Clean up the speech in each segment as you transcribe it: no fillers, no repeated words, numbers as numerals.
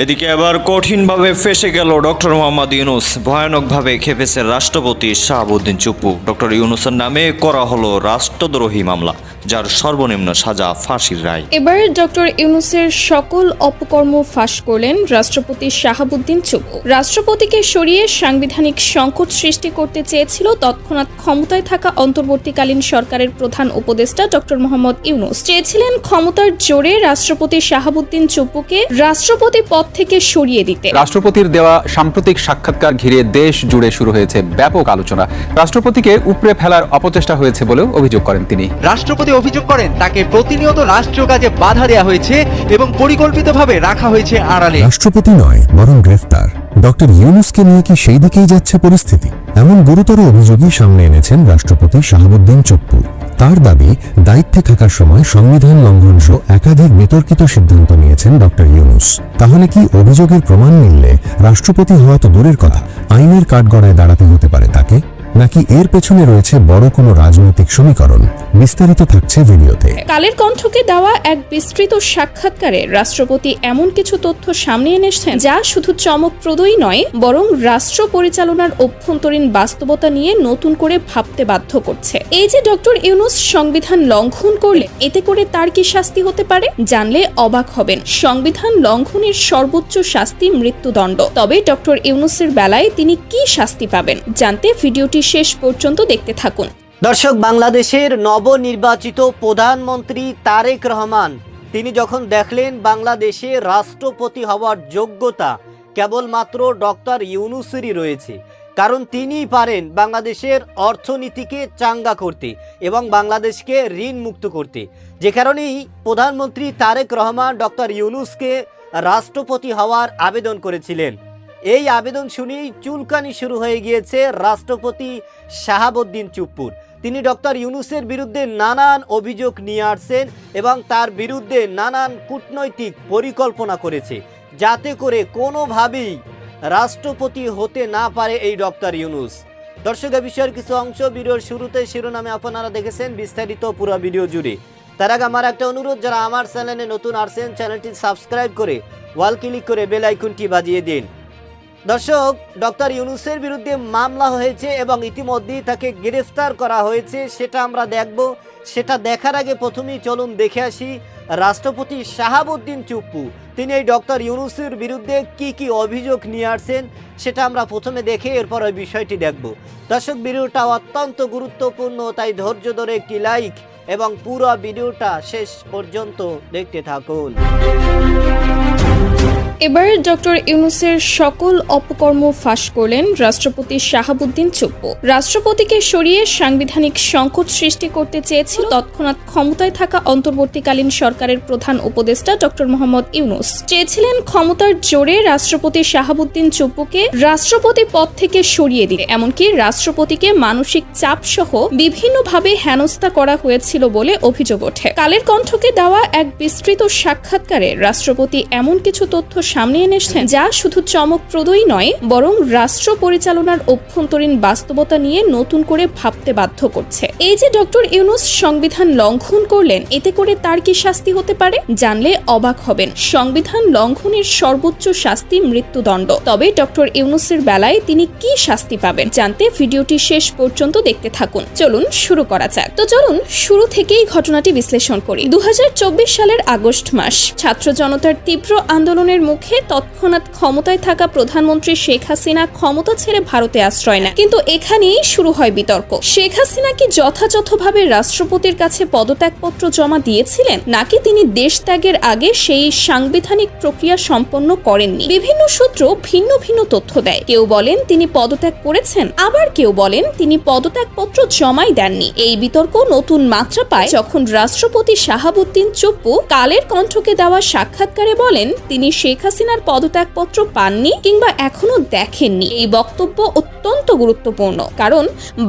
এদিকে এবার কঠিনভাবে ফেঁসে গেল ডক্টর মোহাম্মদ ইউনূস। ভয়ানকভাবে খেপেছে রাষ্ট্রপতি শাহাবুদ্দিন চুপ্পু। ডক্টর ইউনূসের নামে করা হলো রাষ্ট্রদ্রোহী মামলা, যার সর্বনিম্ন সাজা ফাঁসির রায়। এবার ডক্টর ইউনূসের সকল অপকর্ম ফাঁস করলেন রাষ্ট্রপতি শাহাবুদ্দিন চুপ্পু। রাষ্ট্রপতিকে সরিয়ে সাংবিধানিক সংকট সৃষ্টি করতে চেয়েছিল তৎক্ষণাৎ ক্ষমতায় থাকা অন্তর্বর্তীকালীন সরকারের প্রধান উপদেষ্টা ডক্টর মোহাম্মদ ইউনূস। চেয়েছিলেন ক্ষমতার জোরে রাষ্ট্রপতি শাহাবুদ্দিন চুপ্পুকে রাষ্ট্রপতি পদ থেকে সরিয়ে দিতে। রাষ্ট্রপতির দেওয়া সাম্প্রতিক সাক্ষাৎকার ঘিরে দেশ জুড়ে শুরু হয়েছে ব্যাপক আলোচনা। রাষ্ট্রপতিকে উপড়ে ফেলার অপচেষ্টা হয়েছে বলেও অভিযোগ করেন তিনি। রাষ্ট্রপতি অভিযোগ করেন তাকে প্রতিনিয়ত রাষ্ট্রীয় কাজে বাধা দেওয়া হয়েছে এবং পরিকল্পিতভাবে রাখা হয়েছে আড়ালে। রাষ্ট্রপতি নয়, বরং গ্রেফতার। ডক্টর ইউনূসকে নিয়ে কি সেই দিকেই যাচ্ছে পরিস্থিতি? এমন গুরুতর অভিযোগই সামনে এনেছেন রাষ্ট্রপতি শাহাবুদ্দিন চুপ্পু। তার দাবি, দায়িত্বে থাকার সময় সংবিধান লঙ্ঘন সহ একাধিক বিতর্কিত সিদ্ধান্ত নিয়েছেন ডক্টর ইউনূস। তাহলে কি অভিযোগের প্রমাণ মিললে রাষ্ট্রপতি হওয়া তো দূরের কথা, আইনের কাঠগড়ায় দাঁড়াতে হতে পারে তাকে? নাকি এর পেছনে রয়েছে বড় কোনো রাজনৈতিক সমীকরণ? বিস্তারিত থাকছে ভিডিওতে। কালের কণ্ঠকে দেওয়া এক বিস্তৃত সাক্ষাৎকারে রাষ্ট্রপতি এমন কিছু তথ্য সামনে এনেছেন যা শুধু চমকপ্রদই নয়, বরং রাষ্ট্র পরিচালনার অভ্যন্তরীণ বাস্তবতা নিয়ে নতুন করে ভাবতে বাধ্য করছে। এই যে ডক্টর ইউনূস সংবিধান লঙ্ঘন করলে এতে করে তার কি শাস্তি হতে পারে? জানলে অবাক হবেন। সংবিধান লঙ্ঘনের সর্বোচ্চ শাস্তি মৃত্যুদণ্ড। তবে ডক্টর ইউনূসের বেলায় তিনি কি শাস্তি পাবেন জানতে ভিডিওটি শেষ পর্যন্ত দেখতে থাকুন। দর্শক, বাংলাদেশের নবনির্বাচিত প্রধানমন্ত্রী তারেক রহমান তিনি যখন দেখলেন বাংলাদেশে রাষ্ট্রপতি হওয়ার যোগ্যতা কেবলমাত্র ডক্টর ইউনূসেরই রয়েছে, কারণ তিনিই পারেন বাংলাদেশের অর্থনীতিকে চাঙ্গা করতে এবং বাংলাদেশকে ঋণ মুক্ত করতে, যে কারণেই প্রধানমন্ত্রী তারেক রহমান ডক্টর ইউনূসকে রাষ্ট্রপতি হওয়ার আবেদন করেছিলেন। এই আবেদন শুনেই চুলকানি শুরু হয়ে গিয়েছে রাষ্ট্রপতি শাহাবুদ্দিন চুপ্পুর। তিনি ডক্টর ইউনূসের বিরুদ্ধে নানান অভিযোগ নিয়ে আসছেন এবং তার বিরুদ্ধে নানান কূটনৈতিক পরিকল্পনা করেছে, যাতে করে কোনোভাবেই রাষ্ট্রপতি হতে না পারে এই ডক্টর ইউনূস। দর্শক, এই বিষয়ের কিছু অংশ ভিডিওর শুরুতে শিরোনামে আপনারা দেখেছেন, বিস্তারিত পুরো ভিডিও জুড়ে। তার আগে আমার একটা অনুরোধ, যারা আমার চ্যানেলে নতুন আসছেন চ্যানেলটি সাবস্ক্রাইব করে ওয়াল ক্লিক করে বেল আইকনটি বাজিয়ে দিন। দর্শক, ডক্টর ইউনূসের বিরুদ্ধে মামলা হয়েছে এবং ইতিমধ্যেই তাকে গ্রেফতার করা হয়েছে, সেটা আমরা দেখব। সেটা দেখার আগে প্রথমেই চলুন দেখে আসি রাষ্ট্রপতি শাহাবুদ্দিন চুপ্পু তিনি এই ডক্টর ইউনূসের বিরুদ্ধে কি কি অভিযোগ নিয়ে আসছেন, সেটা আমরা প্রথমে দেখে এরপর ওই বিষয়টি দেখব। দর্শক, ভিডিওটা অত্যন্ত গুরুত্বপূর্ণ, তাই ধৈর্য ধরে একটি লাইক এবং পুরো ভিডিওটা শেষ পর্যন্ত দেখতে থাকুন। এবার ডক্টর ইউনূসের সকল অপকর্ম ফাঁস করলেন রাষ্ট্রপতি শাহাবুদ্দিন চুপ্পু। রাষ্ট্রপতিকে সরিয়ে সাংবিধানিক সংকট সৃষ্টি করতে চেয়েছিল তৎক্ষণাৎ ক্ষমতায় থাকা অন্তর্বর্তীকালীন সরকারের প্রধান উপদেষ্টা ডক্টর মোহাম্মদ ইউনূস। চেয়েছিলেন ক্ষমতার জোরে রাষ্ট্রপতি শাহাবুদ্দিন চুপ্পুকে রাষ্ট্রপতি পদ থেকে সরিয়ে দিতে। এমনকি রাষ্ট্রপতিকে মানসিক চাপ সহ বিভিন্নভাবে হেনস্থা করা হয়েছিল বলে অভিযোগ ওঠে। কালের কণ্ঠকে দেওয়া এক বিস্তৃত সাক্ষাৎকারে রাষ্ট্রপতি এমন কিছু তথ্য সামনে এনেছেন যা শুধু চমকপ্রদই নয়, বরং রাষ্ট্র পরিচালনার অভ্যন্তরীণ বাস্তবতা নিয়ে নতুন করে ভাবতে বাধ্য করছে। এই যে ডক্টর ইউনূস সংবিধান লঙ্ঘন করলেন এতে করে তার কি শাস্তি হতে পারে? জানলে অবাক হবেন। সংবিধান লঙ্ঘনের সর্বোচ্চ শাস্তি মৃত্যুদণ্ড। তবে ডক্টর ইউনূসের বেলায় তিনি কি শাস্তি পাবেন জানতে ভিডিওটি শেষ পর্যন্ত দেখতে থাকুন। চলুন শুরু করা যাক। তো চলুন শুরু থেকেই ঘটনাটি বিশ্লেষণ করি। 2024 সালের আগস্ট মাস, ছাত্র জনতার তীব্র আন্দোলনের মুখে তৎক্ষণাৎ ক্ষমতায় থাকা প্রধানমন্ত্রী শেখ হাসিনা ক্ষমতা ছেড়ে ভারতে আশ্রয় নেয়। কিন্তু এখানেই শুরু হয় বিতর্ক। শেখ হাসিনা কি যথাযথভাবে রাষ্ট্রপতির কাছে পদত্যাগপত্র জমা দিয়েছিলেন, নাকি তিনি দেশ ত্যাগের আগে সেই সাংবিধানিক প্রক্রিয়া সম্পন্ন করেননি? বিভিন্ন সূত্র ভিন্ন ভিন্ন তথ্য দেয়। কেউ বলেন তিনি পদত্যাগ করেছেন, আবার কেউ বলেন তিনি পদত্যাগপত্র জমাই দেননি। এই বিতর্ক নতুন মাত্রা পায় যখন রাষ্ট্রপতি শাহাবুদ্দিন চুপ্পু কালের কণ্ঠকে দেওয়া সাক্ষাৎকারে বলেন তিনি শেখ হাসিনার পদত্যাগপত্র পাননি কিংবা এখনো দেখেননি। এই বক্তব্য অত্যন্ত গুরুত্বপূর্ণ, কারণ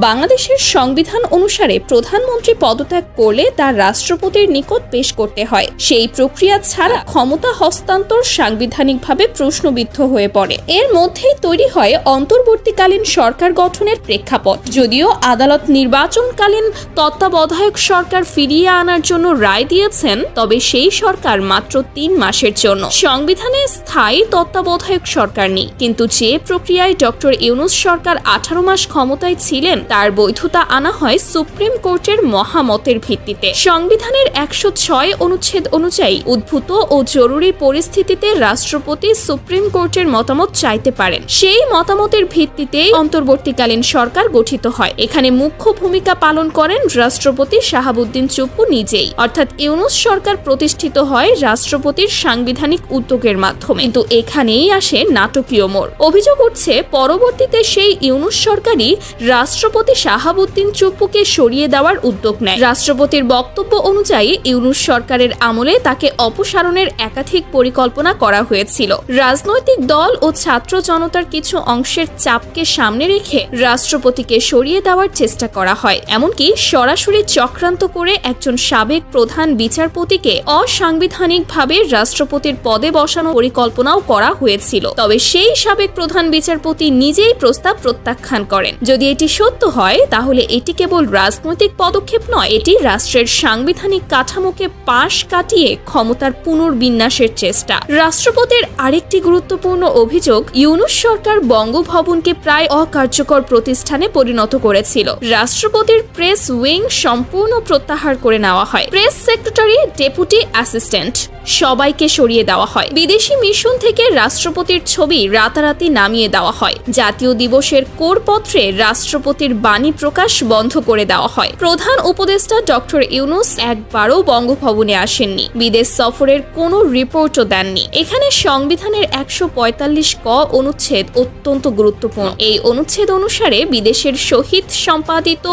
বাংলাদেশের সংবিধান অনুসারে প্রধানমন্ত্রী পদত্যাগ করলে তা রাষ্ট্রপতির নিকট পেশ করতে হয়। সেই প্রক্রিয়া ছাড়া ক্ষমতা হস্তান্তর সাংবিধানিকভাবে প্রশ্নবিদ্ধ হয়ে পড়ে। এর মধ্যেই তৈরি হয় অন্তর্বর্তীকালীন সরকার গঠনের প্রেক্ষাপট। যদিও আদালত নির্বাচনকালীন তত্ত্বাবধায়ক সরকার ফিরিয়ে আনার জন্য রায় দিয়েছেন, তবে সেই সরকার মাত্র 3 মাসের জন্য। সংবিধানে স্থায়ী তত্ত্বাবধায়ক সরকার নেই, কিন্তু যে প্রক্রিয়ায় ডক্টর ইউনূস সরকার 18 মাস ক্ষমতায় ছিলেন তার বৈধতা আনা হয় সুপ্রিম কোর্টের মহামতের ভিত্তিতে। সংবিধানের 106 অনুচ্ছেদ অনুযায়ী উদ্ভূত ও জরুরি পরিস্থিতিতে রাষ্ট্রপতি সুপ্রিম কোর্টের মতামত চাইতে পারেন। সেই মতামতের ভিত্তিতেই অন্তর্বর্তীকালীন সরকার গঠিত হয়। এখানে মুখ্য ভূমিকা পালন করেন রাষ্ট্রপতি শাহাবুদ্দিন চুপ্পু নিজেই, অর্থাৎ ইউনূস সরকার প্রতিষ্ঠিত হয় রাষ্ট্রপতির সাংবিধানিক উদ্যোগের মাধ্যমে। কিন্তু এখানেই আসে নাটকীয় মোড়। অভিযোগ উঠছে পরবর্তীতে সেই ইউনূস সরকারই রাষ্ট্রপতি শাহাবুদ্দিন চুপ্পুকে সরিয়ে দেওয়ার উদ্যোগ নেয়। রাষ্ট্রপতির বক্তব্য অনুযায়ী ইউনূস সরকারের আমলে তাকে অপসারণের একাধিক পরিকল্পনা করা হয়েছিল। রাজনৈতিক দল ও ছাত্র জনতার কিছু অংশের চাপকে সামনে রেখে রাষ্ট্রপতিকে সরিয়ে দেওয়ার চেষ্টা করা হয়। এমনকি সরাসরি চক্রান্ত করে একজন সাবেক প্রধান বিচারপতিকে অসাংবিধানিকভাবে রাষ্ট্রপতির পদে বসানোর পরিকল্পনাও করা হয়েছিল। তবে সেই সাবেক প্রধান বিচারপতি নিজেই প্রস্তাব প্রত্যাখ্যান করেন। যদি এটি সত্য হয়, তাহলে এটি কেবল রাজনৈতিক পদক্ষেপ নয়, এটি রাষ্ট্রের সাংবিধানিক কাঠামোকে পাশ কাটিয়ে ক্ষমতার পুনর্বিন্যাসের চেষ্টা। রাষ্ট্রপতির আরেকটি গুরুত্বপূর্ণ অভিযোগ, ইউনূস সরকার বঙ্গভবনকে প্রায় অকার্যকর প্রতিষ্ঠানে পরিণত করেছিল। রাষ্ট্রপতির প্রেস উইং সম্পূর্ণ প্রত্যাহার করে নেওয়া হয়। প্রেস সেক্রেটারি, ডেপুটি অ্যাসিস্ট্যান্ট সবাইকে সরিয়ে দেওয়া হয়। বিদেশি মিশন থেকে রাষ্ট্রপতির ছবি রাতারাতি নামিয়ে দেওয়া হয়। জাতীয় দিবসের কোরপত্রে রাষ্ট্রপতির বাণী প্রকাশ বন্ধ করে দেওয়া হয়। প্রধান উপদেষ্টা ডক্টর ইউনূস একবারও বঙ্গভবনে আসেননি, বিদেশ সফরের কোনো রিপোর্টও দেননি। এখানে সংবিধানের 145 ক অনুচ্ছেদ অত্যন্ত গুরুত্বপূর্ণ। এই অনুচ্ছেদ অনুসারে বিদেশের সহিত সম্পাদিত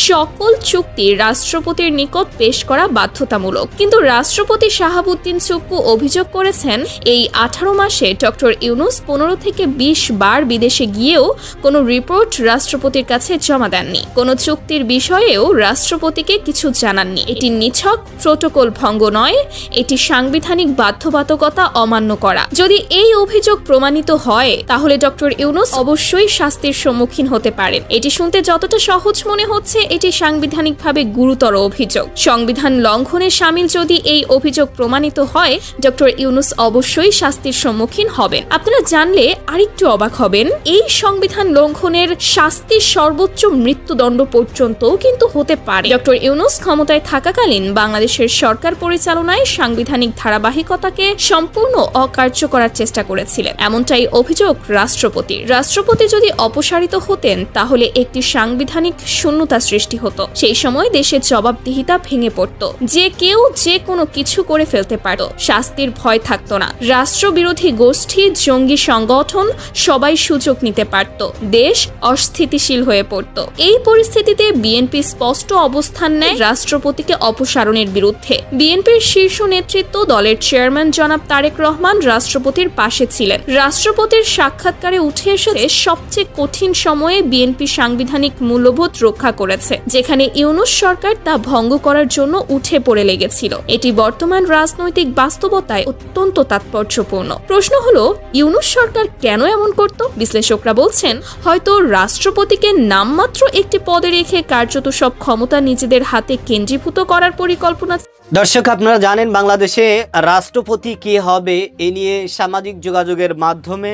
সকল চুক্তি রাষ্ট্রপতির নিকট পেশ করা বাধ্যতামূলক। কিন্তু রাষ্ট্রপতি শাহাবুদ্দিন চুপ্পু অভিযোগ করেছেন, এই 18 মাসে ডক্টর ইউনূস 15 থেকে 20 বার বিদেশে গিয়েও কোনো রিপোর্ট রাষ্ট্রপতির কাছে জমা দেননি। কোনো চুক্তির বিষয়েও রাষ্ট্রপতিকে কিছু জানাননি। এটি নিছক প্রটোকল ভঙ্গ নয়, এটি সাংবিধানিক বাধ্যবাধকতা অমান্য করা। যদি এই অভিযোগ প্রমাণিত হয়, তাহলে ডক্টর ইউনূস অবশ্যই শাস্তির সম্মুখীন হতে পারেন। এটি শুনতে যতটা সহজ মনে হচ্ছে, এটি সাংবিধানিকভাবে গুরুতর অভিযোগ। সংবিধান লঙ্ঘনে শামিল যদি এই অভিযোগ প্রমাণিত হয়, ডক্টর ইউনূস অবশ্যই শাস্তির সম্মুখীন হবেন। আপনারা জানলে আরেকটু অবাক হবেন, এই সংবিধান লঙ্ঘনের শাস্তি সর্বোচ্চ মৃত্যুদণ্ড পর্যন্তও কিন্তু হতে পারে। ডক্টর ইউনূস ক্ষমতায় থাকাকালীন বাংলাদেশের সরকার পরিচালনায় সাংবিধানিক ধারাবাহিকতাকে সম্পূর্ণ অকার্য করার চেষ্টা করেছিলেন, এমনটাই অভিযোগ রাষ্ট্রপতির। রাষ্ট্রপতি যদি অপসারিত হতেন, তাহলে একটি সাংবিধানিক শূন্যতা সৃষ্টি হতো। সেই সময় দেশের জবাবদিহিতা ভেঙে পড়ত। যে কেউ যে কোনো কিছু করে ফেলতে পারত, শাস্তির ভয় থাকতো না। রাষ্ট্রবিরোধী গোষ্ঠী, জঙ্গি সংগঠন সবাই সুযোগ নিতে পারত। দেশ অস্থিতিশীল হয়ে পড়ত। এই পরিস্থিতিতে বিএনপি স্পষ্ট অবস্থান নেয় রাষ্ট্রপতিকে অপসারণের বিরুদ্ধে। বিএনপির শীর্ষ নেতৃত্ব, দলের চেয়ারম্যান জনাব তারেক রহমান রাষ্ট্রপতির পাশে ছিলেন। রাষ্ট্রপতির সাক্ষাৎকারে উঠে এসেছে, সবচেয়ে কঠিন সময়ে বিএনপি সাংবিধানিক মূল্যবোধ রক্ষা করেছে, যেখানে ইউনূস সরকার তা ভঙ্গ করার জন্য উঠে পড়ে লেগেছিল। এটি বর্তমান রাজনৈতিক বাস্তবতায় অত্যন্ত তাৎপর্যপূর্ণ। প্রশ্ন হলো, ইউনূস সরকার কেন এমন করত? বিশ্লেষকরা বলছেন, হয়তো রাষ্ট্রপতিকে নামমাত্র একটি পদে রেখে কার্যত সব ক্ষমতা নিজেদের হাতে কেন্দ্রীভূত করার পরিকল্পনা। দর্শক, আপনারা জানেন বাংলাদেশে রাষ্ট্রপতি কে হবে এ নিয়ে সামাজিক যোগাযোগের মাধ্যমে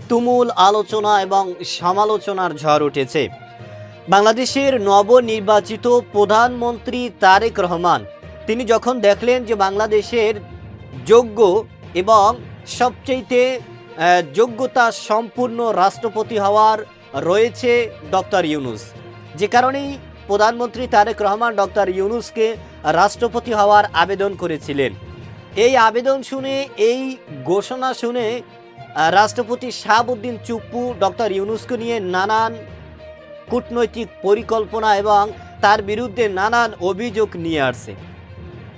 তুমুল আলোচনা এবং সমালোচনার ঝড় উঠেছে। বাংলাদেশের নবনির্বাচিত প্রধানমন্ত্রী তারেক রহমান তিনি যখন দেখলেন যে বাংলাদেশের যোগ্য এবং সবচেয়ে যোগ্যতা সম্পূর্ণ রাষ্ট্রপতি হওয়ার রয়েছে ডক্টর ইউনূস, যে কারণেই প্রধানমন্ত্রী তারেক রহমান ডক্টর ইউনূসকে রাষ্ট্রপতি হওয়ার আবেদন করেছিলেন। এই আবেদন শুনে, এই ঘোষণা শুনে রাষ্ট্রপতি শাহাবুদ্দিন চুপ্পু ডক্টর ইউনূসকে নিয়ে নানান কূটনৈতিক পরিকল্পনা এবং তার বিরুদ্ধে নানান অভিযোগ নিয়ে আসছে।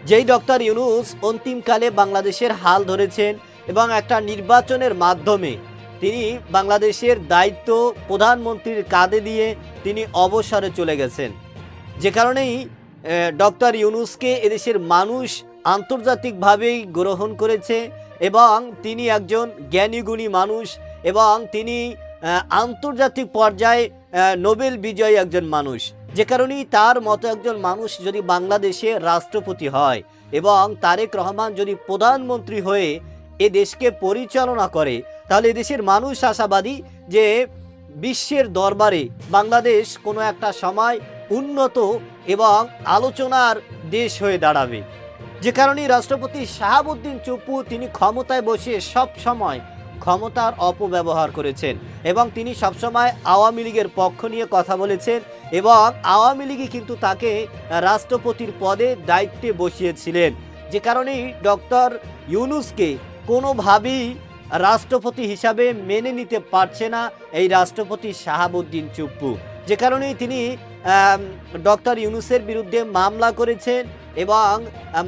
যেই ডক্টর ইউনূস অন্তিমকালে বাংলাদেশের হাল ধরেছেন এবং একটা নির্বাচনের মাধ্যমে তিনি বাংলাদেশের দায়িত্ব প্রধানমন্ত্রীর কাঁধে দিয়ে তিনি অবসরে চলে গেছেন, যে কারণেই ডক্টর ইউনূসকে এদেশের মানুষ আন্তর্জাতিকভাবেই গ্রহণ করেছে এবং তিনি একজন জ্ঞানীগুণী মানুষ এবং তিনি আন্তর্জাতিক পর্যায়ে নোবেল বিজয়ী একজন মানুষ, যে কারণেই তার মতো একজন মানুষ যদি বাংলাদেশের রাষ্ট্রপতি হয় এবং তারেক রহমান যদি প্রধানমন্ত্রী হয়ে এ দেশকে পরিচালনা করে, তাহলে এদেশের মানুষ আশাবাদী যে বিশ্বের দরবারে বাংলাদেশ কোনো একটা সময় উন্নত এবং আলোচনার দেশ হয়ে দাঁড়াবে। যে কারণে রাষ্ট্রপতি শাহাবুদ্দিন চুপ্পু তিনি ক্ষমতায় বসে সব সময় ক্ষমতার অপব্যবহার করেছেন এবং তিনি সবসময় আওয়ামী লীগের পক্ষ নিয়ে কথা বলেছেন এবং আওয়ামী লীগই কিন্তু তাকে রাষ্ট্রপতির পদে দায়িত্বে বসিয়েছিলেন, যে কারণেই ডক্টর ইউনূসকে কোনোভাবেই রাষ্ট্রপতি হিসাবে মেনে নিতে পারছে না এই রাষ্ট্রপতি শাহাবুদ্দিন চুপ্পু, যে কারণেই তিনি ডক্টর ইউনূসের বিরুদ্ধে মামলা করেছেন এবং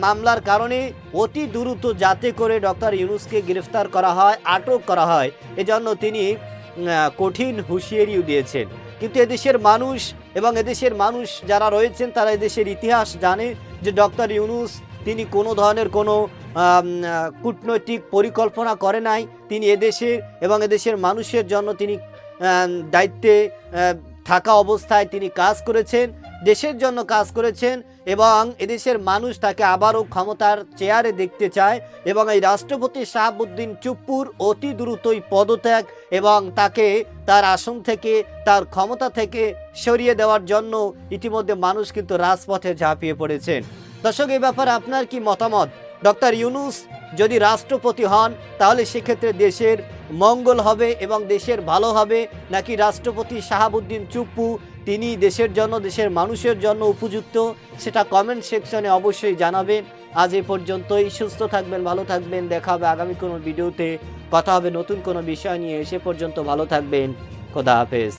মামলার কারণে অতি দ্রুত যাতে করে ডক্টর ইউনূসকে গ্রেফতার করা হয়, আটক করা হয়, এজন্য তিনি কঠিন হুঁশিয়ারিও দিয়েছেন। কিন্তু এদেশের মানুষ এবং এদেশের মানুষ যারা রয়েছেন তারা এদেশের ইতিহাস জানে যে ডক্টর ইউনূস তিনি কোনো ধরনের কোনো কূটনৈতিক পরিকল্পনা করে নাই। তিনি এদেশের এবং এদেশের মানুষের জন্য তিনি দায়িত্বে থাকা অবস্থায় তিনি কাজ করেছেন, দেশের জন্য কাজ করেছেন এবং এদেশের মানুষ তাকে আবারও ক্ষমতার চেয়ারে দেখতে চায় এবং এই রাষ্ট্রপতি শাহাবুদ্দিন চুপ্পুর অতি দ্রুতই পদত্যাগ এবং তাকে তার আসন থেকে তার ক্ষমতা থেকে সরিয়ে দেওয়ার জন্য ইতিমধ্যে মানুষ কিন্তু রাজপথে ঝাঁপিয়ে পড়েছেন। দর্শক, এই ব্যাপারে আপনার কি মতামত? ডক্টর ইউনূস যদি রাষ্ট্রপতি হন তাহলে সেক্ষেত্রে দেশের মঙ্গল হবে এবং দেশের ভালো হবে, নাকি রাষ্ট্রপতি শাহাবুদ্দিন চুপ্পু তিনি দেশের জন্য দেশের মানুষের জন্য উপযুক্ত? সেটা কমেন্ট সেকশনে অবশ্যই জানাবেন। আজ এ পর্যন্তই। সুস্থ থাকবেন, ভালো থাকবেন। দেখা হবে আগামী কোনো ভিডিওতে, কথা হবে নতুন কোনো বিষয় নিয়ে। সে পর্যন্ত ভালো থাকবেন। খোদা হাফেজ।